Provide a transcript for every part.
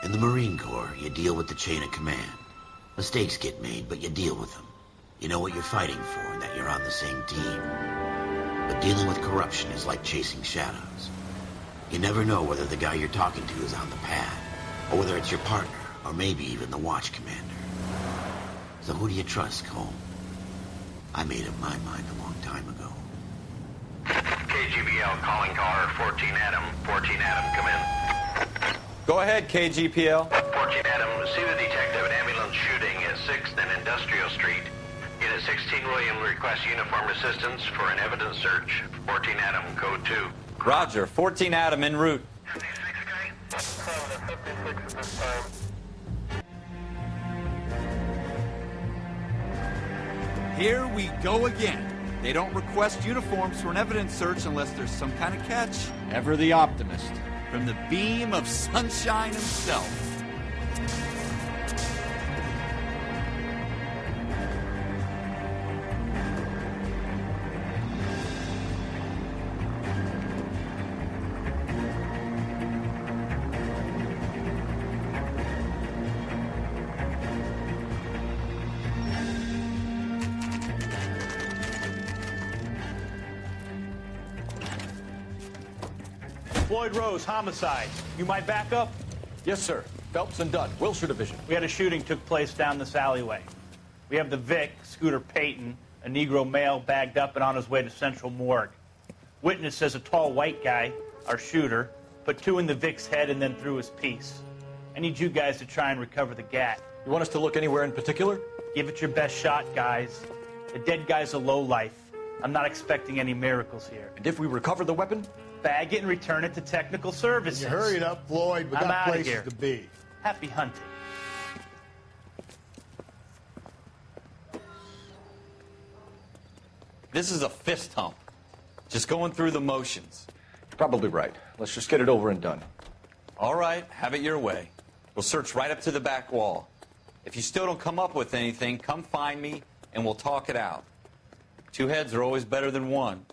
In the Marine Corps, you deal with the chain of command. Mistakes get made, but you deal with them. You know what you're fighting for and that you're on the same team. But dealing with corruption is like chasing shadows. You never know whether the guy you're talking to is on the pad, or whether it's your partner, or maybe even the watch commander. So who do you trust, Cole? I made up my mind a long time ago. KGBL calling caller 14 Adam. 14 Adam, come in. Go ahead, KGPL. 14 Adam, see the detective, an ambulance shooting at 6th and Industrial Street. Unit 16 William requests uniformed assistance for an evidence search. 14 Adam, code 2. Roger, 14 Adam en route. 56, okay? 56 at this time. Here we go again. They don't request uniforms for an evidence search unless there's some kind of catch. Ever the optimist. From the beam of sunshine himself. Floyd Rose, homicide. You might back up? Yes, sir. Phelps and Dunn, Wilshire Division. We had a shooting took place down this alleyway. We have the Vic, Scooter Payton, a Negro male bagged up and on his way to Central Morgue. Witness says a tall white guy, our shooter, put 2 in the Vic's head and then threw his piece. I need you guys to try and recover the gat. You want us to look anywhere in particular? Give it your best shot, guys. The dead guy's a lowlife. I'm not expecting any miracles here. And if we recover the weapon? Bag it and return it to technical services. You hurry it up, Floyd. We I'm got outta places here. to be. Happy hunting. This is a fist hump. Just going through the motions. You're probably right. Let's just get it over and done. All right, have it your way. We'll search right up to the back wall. If you still don't come up with anything, come find me and we'll talk it out. 2 heads are always better than 1.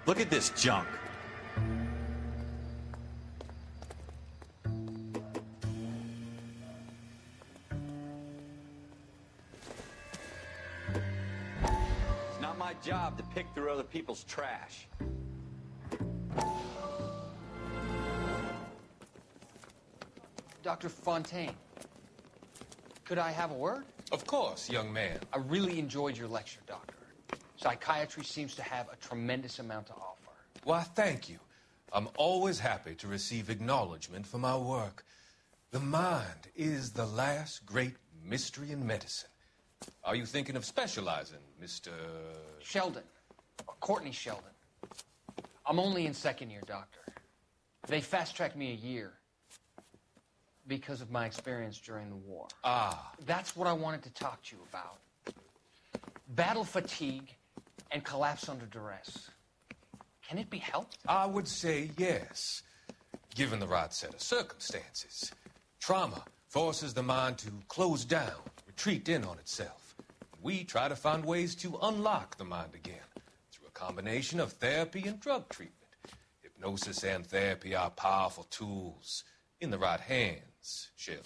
Look at this junk. It's not my job to pick through other people's trash. Dr. Fontaine, could I have a word? Of course, young man. I really enjoyed your lecture, Doctor. Psychiatry seems to have a tremendous amount to offer. Why, thank you. I'm always happy to receive acknowledgement for my work. The mind is the last great mystery in medicine. Are you thinking of specializing, Mr. Sheldon, or Courtney Sheldon. I'm only in 2nd year, Doctor. They fast-tracked me a year because of my experience during the war. Ah. That's what I wanted to talk to you about. Battle fatigue and collapse under duress. Can it be helped? I would say yes, given the right set of circumstances. Trauma forces the mind to close down, retreat in on itself. We try to find ways to unlock the mind again through a combination of therapy and drug treatment. Hypnosis and therapy are powerful tools in the right hands, Sheldon.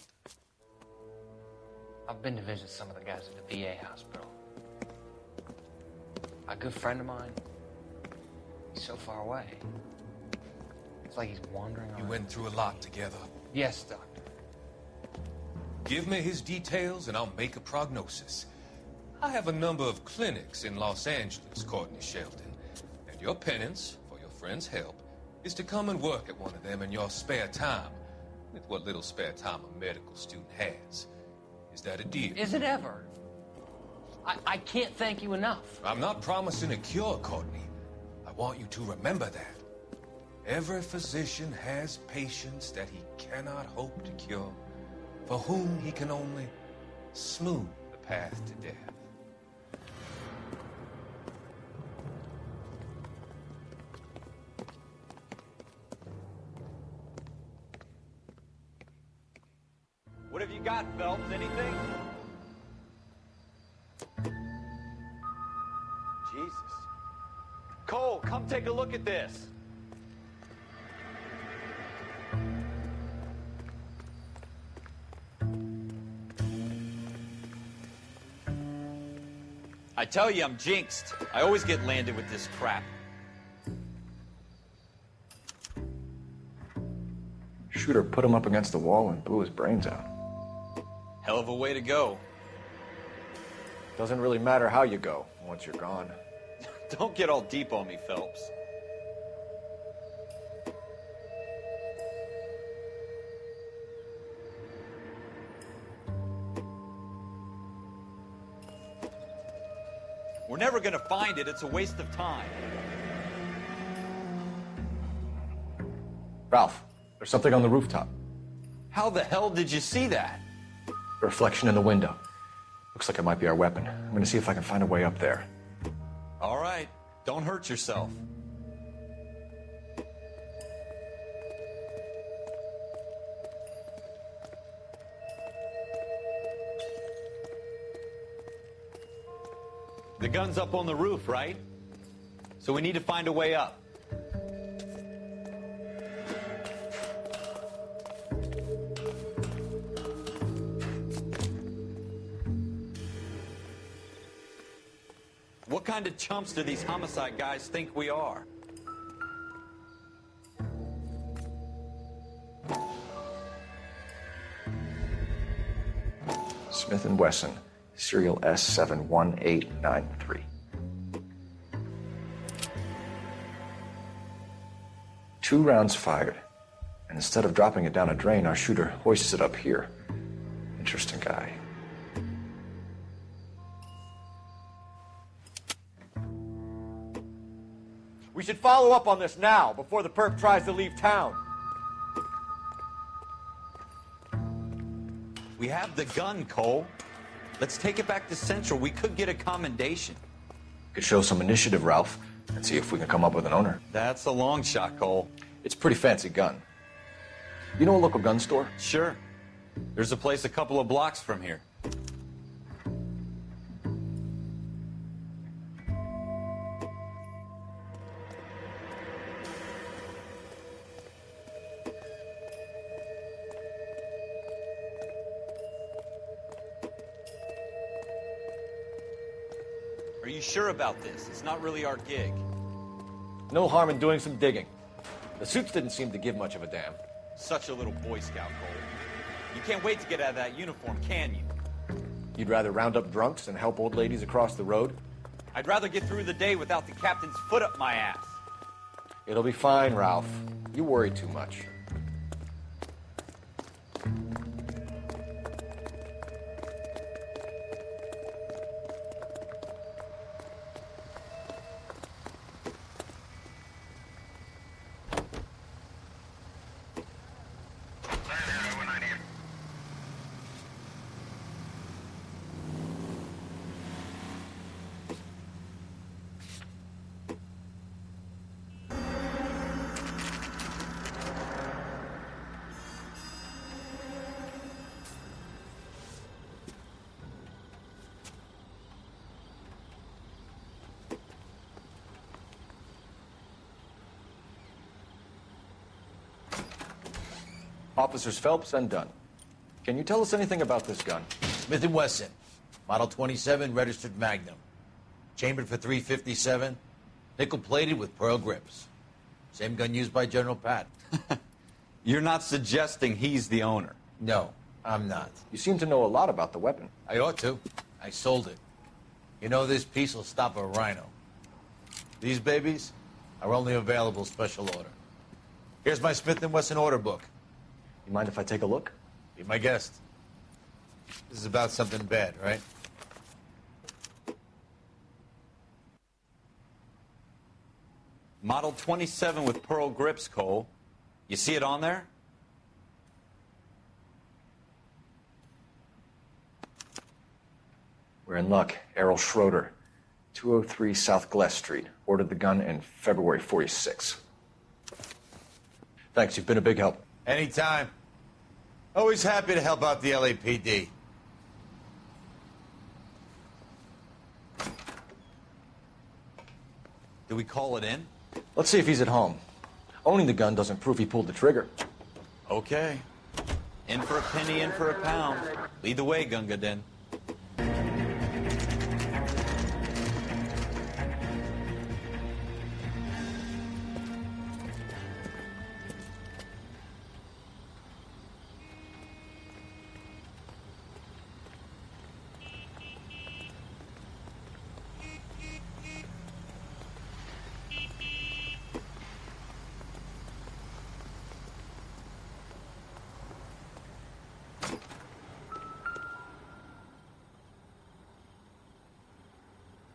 I've been to visit some of the guys at the VA hospital. A good friend of mine, he's so far away. It's like he's wandering around. You went through a lot together. Yes, Doctor. Give me his details and I'll make a prognosis. I have a number of clinics in Los Angeles, Courtney Sheldon, and your penance, for your friend's help, is to come and work at one of them in your spare time, with what little spare time a medical student has. Is that a deal? Is it ever? I can't thank you enough. I'm not promising a cure, Courtney. I want you to remember that. Every physician has patients that he cannot hope to cure, for whom he can only smooth the path to death. What have you got, Phelps? Anything? Come take a look at this. I tell you, I'm jinxed. I always get landed with this crap. Shooter put him up against the wall and blew his brains out. Hell of a way to go. Doesn't really matter how you go once you're gone. Don't get all deep on me, Phelps. We're never gonna find it. It's a waste of time. Ralph, there's something on the rooftop. How the hell did you see that? A reflection in the window. Looks like it might be our weapon. I'm gonna see if I can find a way up there. All right. Don't hurt yourself. The gun's up on the roof, right? So we need to find a way up. What kind of chumps do these homicide guys think we are? Smith & Wesson, serial S71893. 2 rounds fired. And instead of dropping it down a drain, our shooter hoists it up here. Interesting guy. We should follow up on this now, before the perp tries to leave town. We have the gun, Cole. Let's take it back to Central. We could get a commendation. Could show some initiative, Ralph, and see if we can come up with an owner. That's a long shot, Cole. It's a pretty fancy gun. You know a local gun store? Sure. There's a place a couple of blocks from here. Are you sure about this? It's not really our gig. No harm in doing some digging. The suits didn't seem to give much of a damn. Such a little Boy Scout, Cole. You can't wait to get out of that uniform, can you? You'd rather round up drunks than help old ladies across the road? I'd rather get through the day without the captain's foot up my ass. It'll be fine, Ralph. You worry too much. Officers Phelps and Dunn. Can you tell us anything about this gun? Smith & Wesson, Model 27, registered Magnum. Chambered for .357, nickel-plated with pearl grips. Same gun used by General Pat. You're not suggesting he's the owner? No, I'm not. You seem to know a lot about the weapon. I ought to. I sold it. You know, this piece will stop a rhino. These babies are only available special order. Here's my Smith & Wesson order book. You mind if I take a look? Be my guest. This is about something bad, right? Model 27 with pearl grips, Cole. You see it on there? We're in luck. Errol Schroeder, 203 South Glass Street. Ordered the gun in February '46. Thanks, you've been a big help. Anytime. Always happy to help out the LAPD. Do we call it in? Let's see if he's at home. Owning the gun doesn't prove he pulled the trigger. Okay. In for a penny, in for a pound. Lead the way, Gunga Din.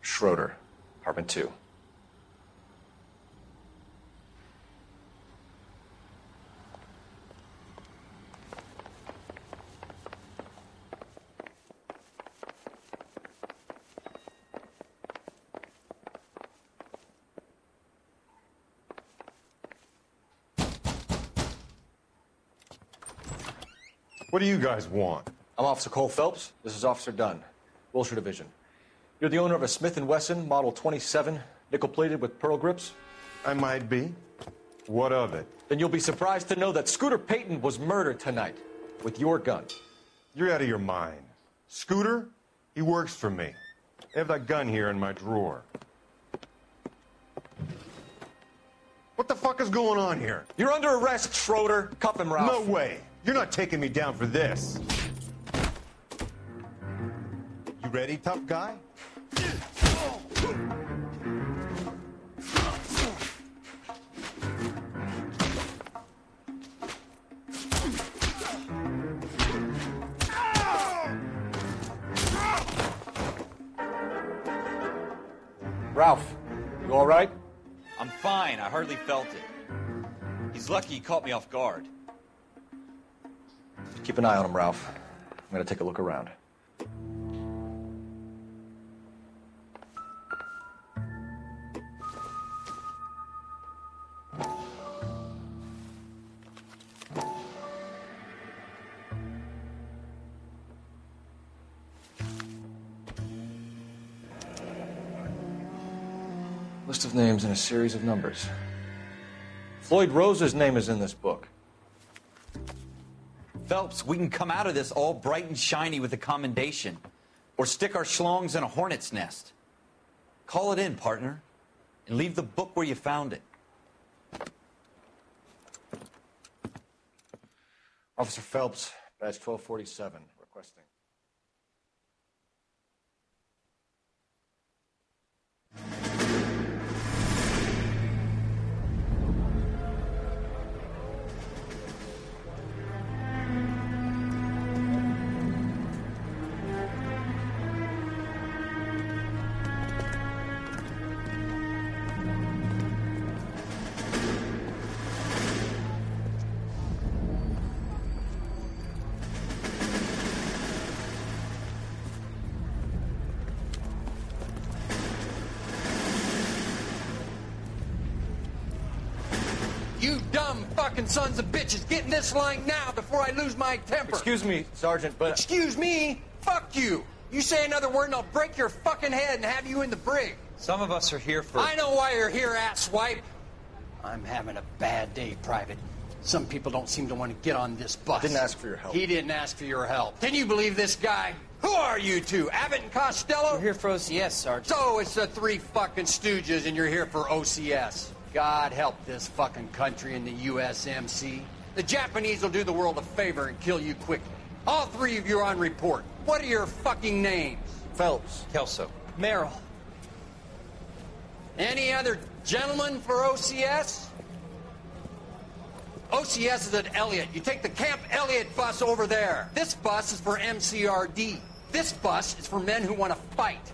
Schroeder, apartment 2. What do you guys want? I'm Officer Cole Phelps. This is Officer Dunn, Wilshire Division. You're the owner of a Smith & Wesson Model 27, nickel-plated with pearl grips? I might be. What of it? Then you'll be surprised to know that Scooter Payton was murdered tonight with your gun. You're out of your mind. Scooter? He works for me. I have that gun here in my drawer. What the fuck is going on here? You're under arrest, Schroeder. Cuff him, Ralph. No way. You're not taking me down for this. You ready, tough guy? Ralph, you all right? I'm fine. I hardly felt it. He's lucky he caught me off guard. Keep an eye on him, Ralph. I'm gonna take a look around. List of names and a series of numbers. Floyd Rose's name is in this book. Phelps, we can come out of this all bright and shiny with a commendation. Or stick our schlongs in a hornet's nest. Call it in, partner. And leave the book where you found it. Officer Phelps, badge 1247, requesting. You dumb fucking sons of bitches, get in this line now before I lose my temper. Excuse me, Sergeant, but... Excuse me? Fuck you. You say another word and I'll break your fucking head and have you in the brig. Some of us are here for... I know why you're here, asswipe. I'm having a bad day, Private. Some people don't seem to want to get on this bus. Didn't ask for your help. He didn't ask for your help. Can you believe this guy? Who are you two? Abbott and Costello? We're here for OCS, Sergeant. So it's the three fucking stooges and you're here for OCS. God help this fucking country and the USMC. The Japanese will do the world a favor and kill you quickly. All three of you are on report. What are your fucking names? Phelps. Kelso. Merrill. Any other gentlemen for OCS? OCS is at Elliott. You take the Camp Elliott bus over there. This bus is for MCRD. This bus is for men who want to fight.